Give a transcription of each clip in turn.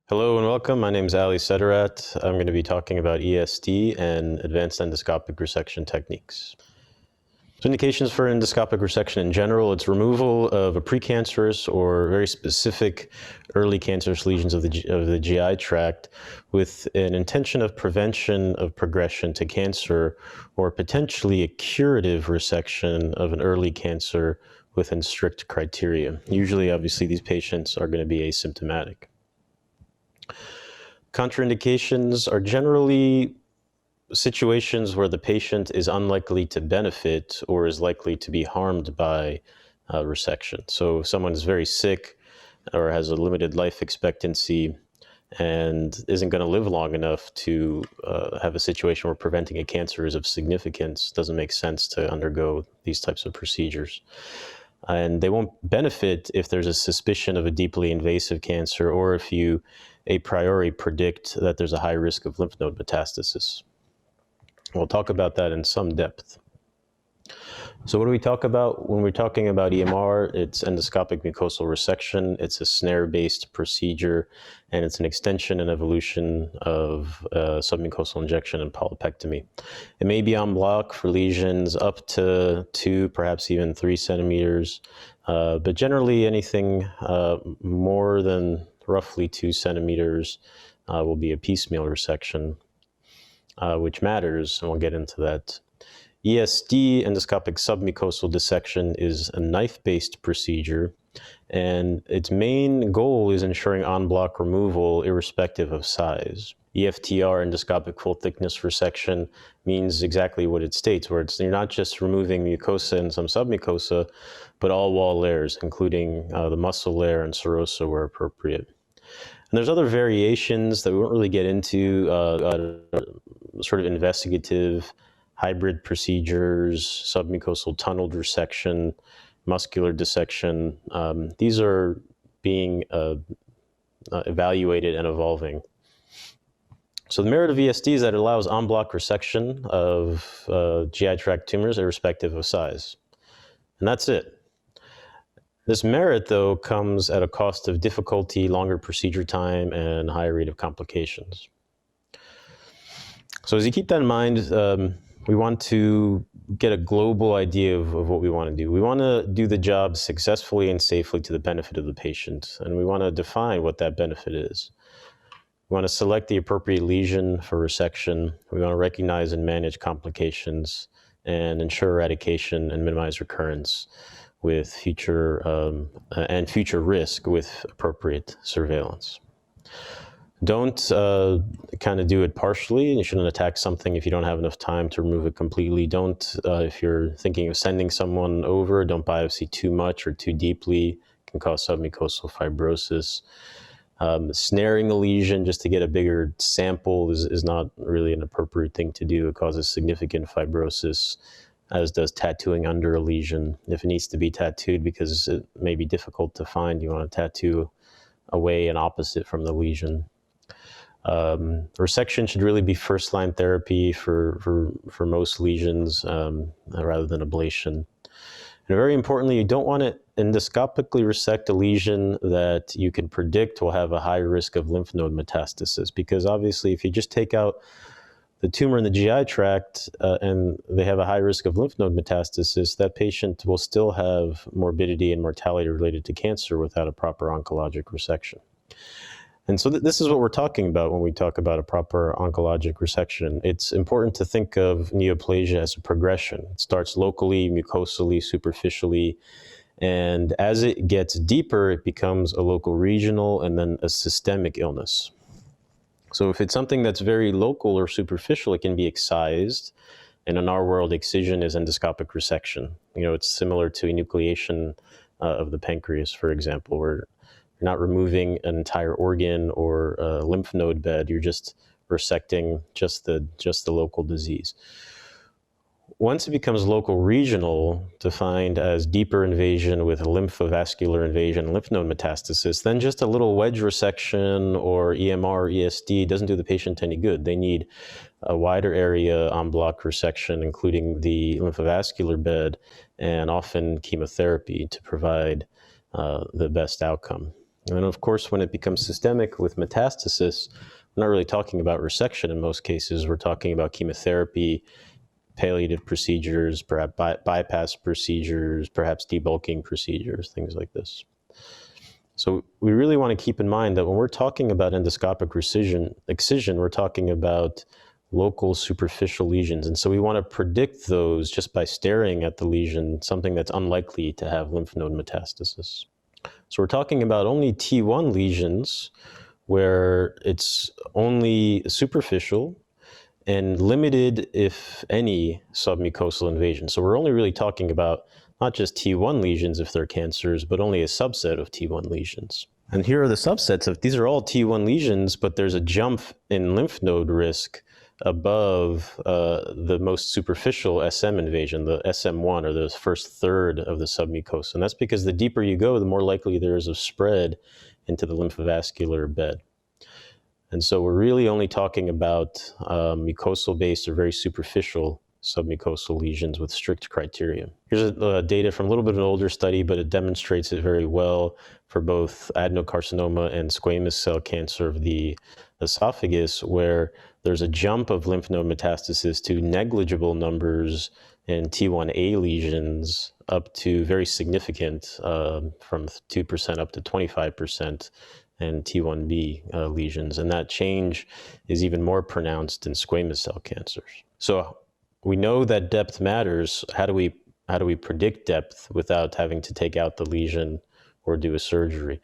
Hello and welcome. My name is Alireza Sedarat. I'm going to be talking about ESD and advanced endoscopic resection techniques. So indications for endoscopic resection in general, it's removal of a precancerous or very specific early cancerous lesions of the GI tract with an intention of prevention of progression to cancer or potentially a curative resection of an early cancer within strict criteria. Usually, obviously, these patients are going to be asymptomatic. Contraindications are generally situations where the patient is unlikely to benefit or is likely to be harmed by resection. So if someone is very sick or has a limited life expectancy and isn't going to live long enough to have a situation where preventing a cancer is of significance, doesn't make sense to undergo these types of procedures. And they won't benefit if there's a suspicion of a deeply invasive cancer or if you a priori predict that there's a high risk of lymph node metastasis. We'll talk about that in some depth. So what do we talk about when we're talking about EMR? It's endoscopic mucosal resection. It's a snare-based procedure, and it's an extension and evolution of submucosal injection and polypectomy. It may be en bloc for lesions up to 2, perhaps even 3 centimeters, but generally anything more than roughly 2 centimeters will be a piecemeal resection, which matters, and we'll get into that. ESD, endoscopic submucosal dissection, is a knife-based procedure, and its main goal is ensuring en bloc removal irrespective of size. Eftr, endoscopic full thickness resection, means exactly what it states, where you're not just removing mucosa and some submucosa, but all wall layers, including the muscle layer and serosa where appropriate. And there's other variations that we won't really get into, sort of investigative hybrid procedures, submucosal tunneled resection, muscular dissection. These are being evaluated and evolving. So the merit of ESD is that it allows en bloc resection of GI tract tumors irrespective of size. And that's it. This merit, though, comes at a cost of difficulty, longer procedure time, and higher rate of complications. So as you keep that in mind, we want to get a global idea of what we want to do. We want to do the job successfully and safely to the benefit of the patient, and we want to define what that benefit is. We want to select the appropriate lesion for resection. We want to recognize and manage complications and ensure eradication and minimize recurrence with future risk with appropriate surveillance. Don't kind of do it partially. You shouldn't attack something if you don't have enough time to remove it completely. Don't, if you're thinking of sending someone over, don't biopsy too much or too deeply. It can cause submucosal fibrosis. Snaring a lesion just to get a bigger sample is not really an appropriate thing to do. It causes significant fibrosis, as does tattooing under a lesion. If it needs to be tattooed because it may be difficult to find, you want to tattoo away and opposite from the lesion. Resection should really be first-line therapy for most lesions rather than ablation. And very importantly, you don't want to endoscopically resect a lesion that you can predict will have a high risk of lymph node metastasis, because obviously if you just take out the tumor in the GI tract and they have a high risk of lymph node metastasis, that patient will still have morbidity and mortality related to cancer without a proper oncologic resection. And so this is what we're talking about when we talk about a proper oncologic resection. It's important to think of neoplasia as a progression. It starts locally, mucosally, superficially, and as it gets deeper, it becomes a local regional and then a systemic illness. So if it's something that's very local or superficial, it can be excised. And in our world, excision is endoscopic resection. You know, it's similar to enucleation of the pancreas, for example, where you're not removing an entire organ or a lymph node bed. You're just resecting just the local disease. Once it becomes local regional, defined as deeper invasion with lymphovascular invasion, lymph node metastasis, then just a little wedge resection or EMR or ESD doesn't do the patient any good. They need a wider area en bloc resection, including the lymphovascular bed, and often chemotherapy to provide the best outcome. And of course, when it becomes systemic with metastasis, we're not really talking about resection in most cases. We're talking about chemotherapy, palliative procedures, perhaps bypass procedures, perhaps debulking procedures, things like this. So we really want to keep in mind that when we're talking about endoscopic excision, we're talking about local superficial lesions. And so we want to predict those just by staring at the lesion, something that's unlikely to have lymph node metastasis. So we're talking about only T1 lesions where it's only superficial and limited, if any, submucosal invasion. So we're only really talking about not just T1 lesions if they're cancers, but only a subset of T1 lesions. And here are the subsets of, these are all T1 lesions, but there's a jump in lymph node risk above the most superficial SM invasion, the SM1, or the first third of the submucosa. And that's because the deeper you go, the more likely there is of spread into the lymphovascular bed. And so we're really only talking about mucosal-based or very superficial submucosal lesions with strict criteria. Here's data from a little bit of an older study, but it demonstrates it very well for both adenocarcinoma and squamous cell cancer of the esophagus, where there's a jump of lymph node metastasis to negligible numbers in T1A lesions up to very significant, from 2% up to 25%. And T1B lesions, and that change is even more pronounced in squamous cell cancers. So we know that depth matters. How do we predict depth without having to take out the lesion or do a surgery?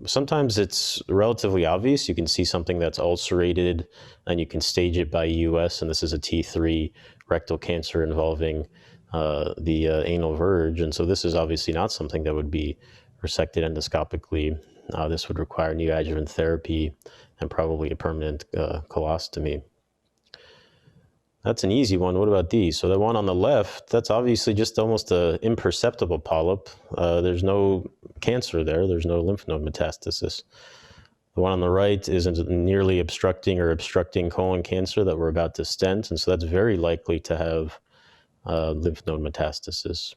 Sometimes it's relatively obvious. You can see something that's ulcerated, and you can stage it by US, and this is a T3 rectal cancer involving the anal verge, and so this is obviously not something that would be resected endoscopically. This would require neoadjuvant therapy and probably a permanent colostomy. That's an easy one. What about these? So the one on the left, that's obviously just almost an imperceptible polyp. There's no cancer there. There's no lymph node metastasis. The one on the right is a nearly obstructing colon cancer that we're about to stent, and so that's very likely to have lymph node metastasis.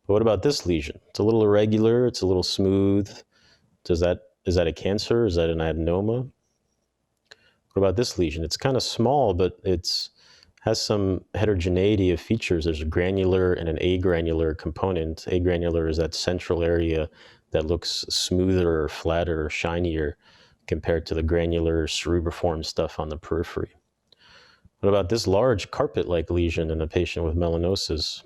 But what about this lesion? It's a little irregular, it's a little smooth. Is that a cancer? Is that an adenoma? What about this lesion? It's kind of small, but it has some heterogeneity of features. There's a granular and an agranular component. Agranular is that central area that looks smoother or flatter or shinier compared to the granular cerebriform stuff on the periphery. What about this large carpet-like lesion in a patient with melanosis?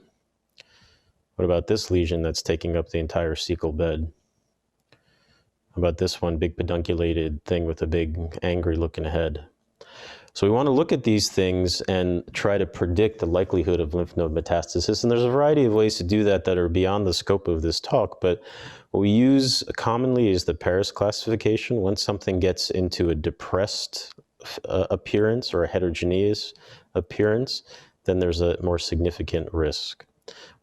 What about this lesion that's taking up the entire cecal bed? What about this one, big pedunculated thing with a big angry looking head? So we want to look at these things and try to predict the likelihood of lymph node metastasis. And there's a variety of ways to do that that are beyond the scope of this talk, but what we use commonly is the Paris classification. Once something gets into a depressed appearance or a heterogeneous appearance, then there's a more significant risk.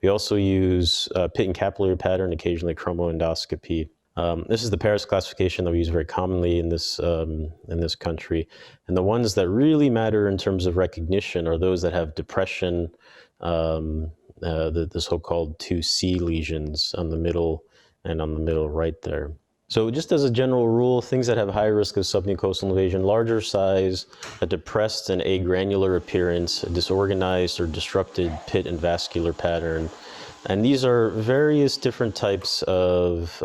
We also use pit and capillary pattern, occasionally chromoendoscopy. This is the Paris classification that we use very commonly in this country. And the ones that really matter in terms of recognition are those that have depression, the so-called 2C lesions on the middle and on the middle right there. So just as a general rule, things that have high risk of submucosal invasion, larger size, a depressed and agranular appearance, a disorganized or disrupted pit and vascular pattern. And these are various different types of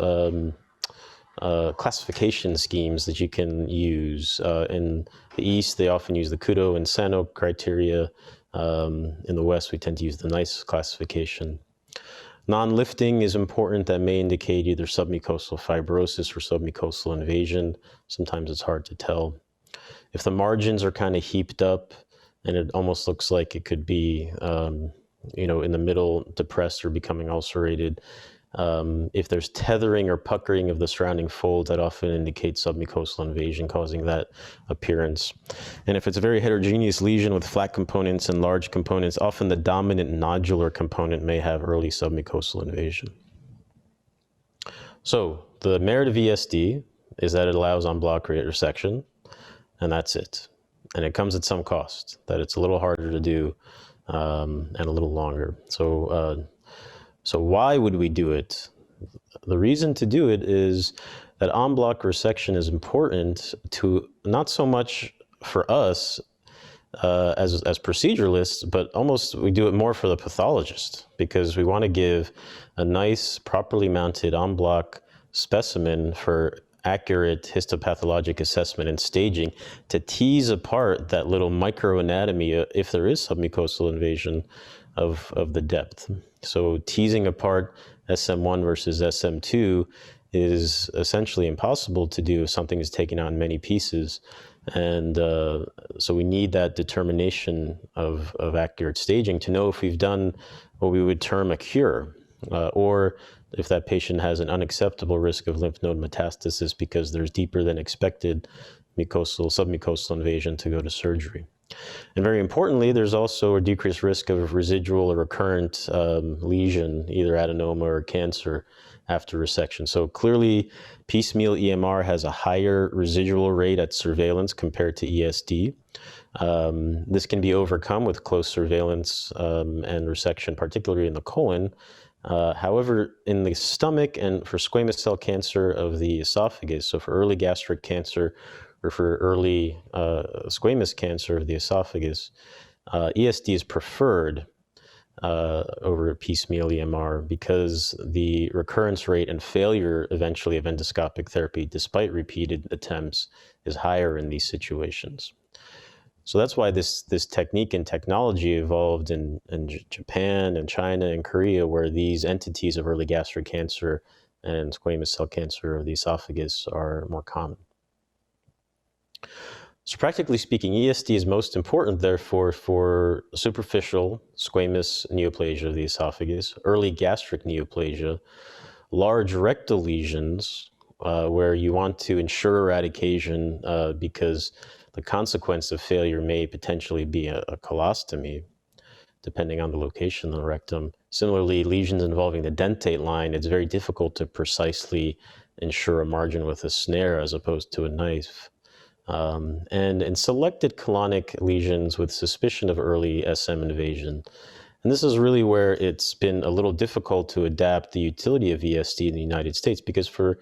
classification schemes that you can use. In the East, they often use the Kudo and Sano criteria. In the West, we tend to use the NICE classification. Non-lifting is important. That may indicate either submucosal fibrosis or submucosal invasion. Sometimes it's hard to tell. If the margins are kind of heaped up and it almost looks like it could be, in the middle, depressed or becoming ulcerated, if there's tethering or puckering of the surrounding folds, that often indicates submucosal invasion causing that appearance. And if it's a very heterogeneous lesion with flat components and large components, often the dominant nodular component may have early submucosal invasion. So the merit of ESD is that it allows en bloc resection, and that's it. And it comes at some cost, that it's a little harder to do and a little longer. So why would we do it? the reason to do it is that en bloc resection is important to not so much for us as proceduralists, but almost we do it more for the pathologist, because we want to give a nice, properly mounted en bloc specimen for accurate histopathologic assessment and staging to tease apart that little microanatomy, if there is submucosal invasion of the depth. So teasing apart SM1 versus SM2 is essentially impossible to do if something is taken out in many pieces. And so we need that determination of accurate staging to know if we've done what we would term a cure, or if that patient has an unacceptable risk of lymph node metastasis because there's deeper than expected submucosal invasion to go to surgery. And very importantly, there's also a decreased risk of residual or recurrent lesion, either adenoma or cancer, after resection. So clearly, piecemeal EMR has a higher residual rate at surveillance compared to ESD. This can be overcome with close surveillance and resection, particularly in the colon. However, in the stomach and for squamous cell cancer of the esophagus, so for early gastric cancer or for early squamous cancer of the esophagus, ESD is preferred over piecemeal EMR because the recurrence rate and failure eventually of endoscopic therapy, despite repeated attempts, is higher in these situations. So that's why this technique and technology evolved in Japan and China and Korea, where these entities of early gastric cancer and squamous cell cancer of the esophagus are more common. So practically speaking, ESD is most important, therefore, for superficial squamous neoplasia of the esophagus, early gastric neoplasia, large rectal lesions, where you want to ensure eradication because the consequence of failure may potentially be a colostomy, depending on the location of the rectum. Similarly, lesions involving the dentate line, it's very difficult to precisely ensure a margin with a snare as opposed to a knife. And in selected colonic lesions with suspicion of early SM invasion. And this is really where it's been a little difficult to adapt the utility of ESD in the United States, because for,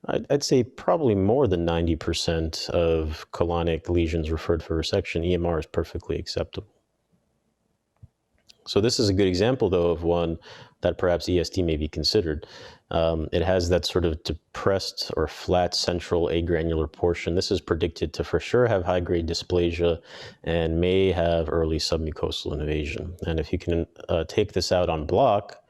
I'd say, probably more than 90% of colonic lesions referred for resection, EMR is perfectly acceptable. So this is a good example, though, of one that perhaps ESD may be considered. It has that sort of depressed or flat central agranular portion. This is predicted to for sure have high-grade dysplasia and may have early submucosal invasion. And if you can take this out on block,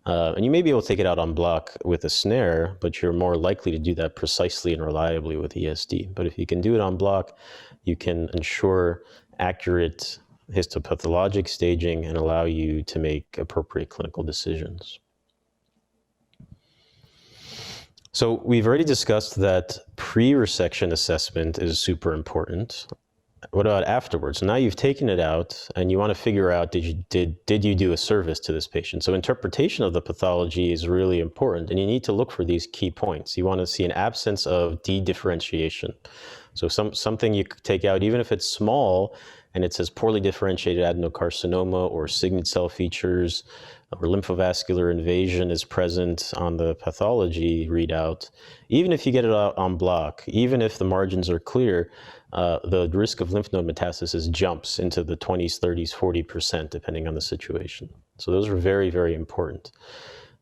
and you may be able to take it out on block with a snare, but you're more likely to do that precisely and reliably with ESD. But if you can do it on block, you can ensure accurate histopathologic staging and allow you to make appropriate clinical decisions. So we've already discussed that pre-resection assessment is super important. What about afterwards? Now you've taken it out and you want to figure out, did you do a service to this patient? So interpretation of the pathology is really important, and you need to look for these key points. You want to see an absence of dedifferentiation. So something you could take out, even if it's small, and it says poorly differentiated adenocarcinoma or signet cell features or lymphovascular invasion is present on the pathology readout. Even if you get it out on block, even if the margins are clear, the risk of lymph node metastasis jumps into the 20s, 30s, 40%, depending on the situation. So those are very, very important.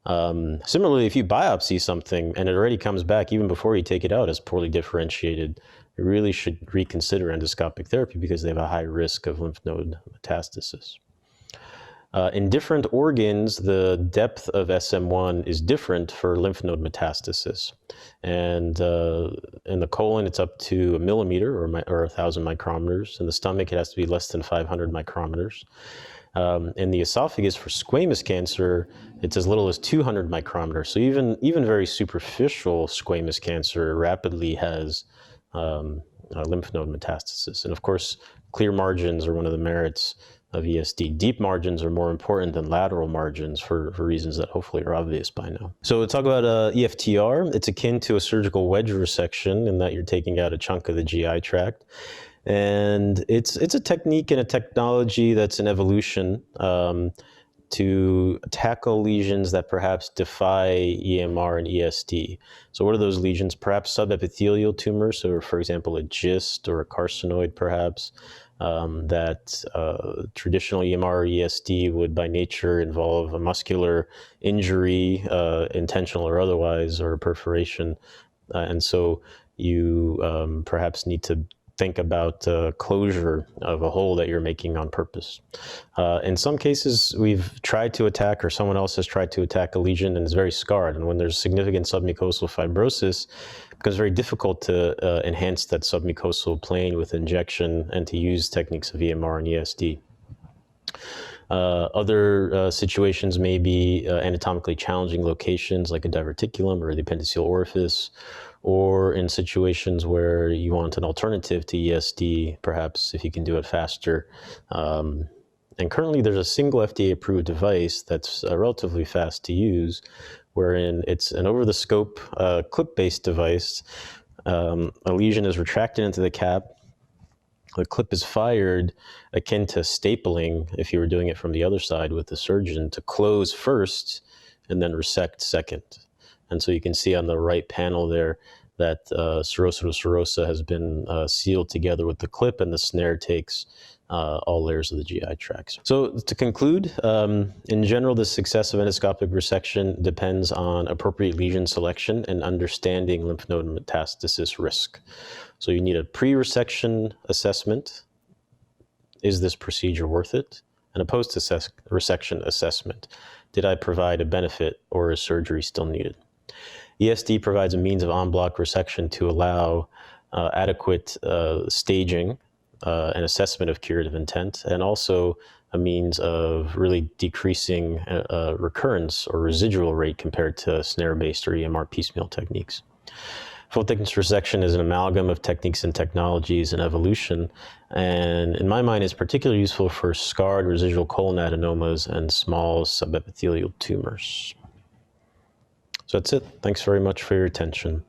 Similarly, if you biopsy something and it already comes back even before you take it out as poorly differentiated, you really should reconsider endoscopic therapy because they have a high risk of lymph node metastasis. In different organs, the depth of SM1 is different for lymph node metastasis. And in the colon, it's up to 1 millimeter or 1,000 micrometers. In the stomach, it has to be less than 500 micrometers. In the esophagus for squamous cancer, it's as little as 200 micrometers. So even very superficial squamous cancer rapidly has lymph node metastasis. And of course, clear margins are one of the merits of ESD. Deep margins are more important than lateral margins for reasons that hopefully are obvious by now. So we'll talk about EFTR. It's akin to a surgical wedge resection in that you're taking out a chunk of the GI tract. And it's a technique and a technology that's an evolution. to tackle lesions that perhaps defy EMR and ESD. So what are those lesions? Perhaps subepithelial tumors, so for example, a GIST or a carcinoid perhaps, that traditional EMR or ESD would by nature involve a muscular injury, intentional or otherwise, or a perforation. And so you perhaps need to think about closure of a hole that you're making on purpose. In some cases, we've tried to attack, or someone else has tried to attack a lesion and it's very scarred. And when there's significant submucosal fibrosis, it becomes very difficult to enhance that submucosal plane with injection and to use techniques of EMR and ESD. Other situations may be anatomically challenging locations like a diverticulum or the appendiceal orifice, or in situations where you want an alternative to ESD, perhaps if you can do it faster. And currently there's a single FDA-approved device that's relatively fast to use, wherein it's an over-the-scope clip-based device. A lesion is retracted into the cap. The clip is fired akin to stapling, if you were doing it from the other side with the surgeon, to close first and then resect second. And so you can see on the right panel there that serosa to serosa has been sealed together with the clip, and the snare takes all layers of the GI tract. So to conclude, in general, the success of endoscopic resection depends on appropriate lesion selection and understanding lymph node metastasis risk. So you need a pre-resection assessment. Is this procedure worth it? And a post-resection assessment. Did I provide a benefit, or is surgery still needed? ESD provides a means of en-bloc resection to allow adequate staging and assessment of curative intent, and also a means of really decreasing recurrence or residual rate compared to snare-based or EMR piecemeal techniques. Full-thickness resection is an amalgam of techniques and technologies and evolution, and in my mind is particularly useful for scarred residual colon adenomas and small subepithelial tumors. So that's it. Thanks very much for your attention.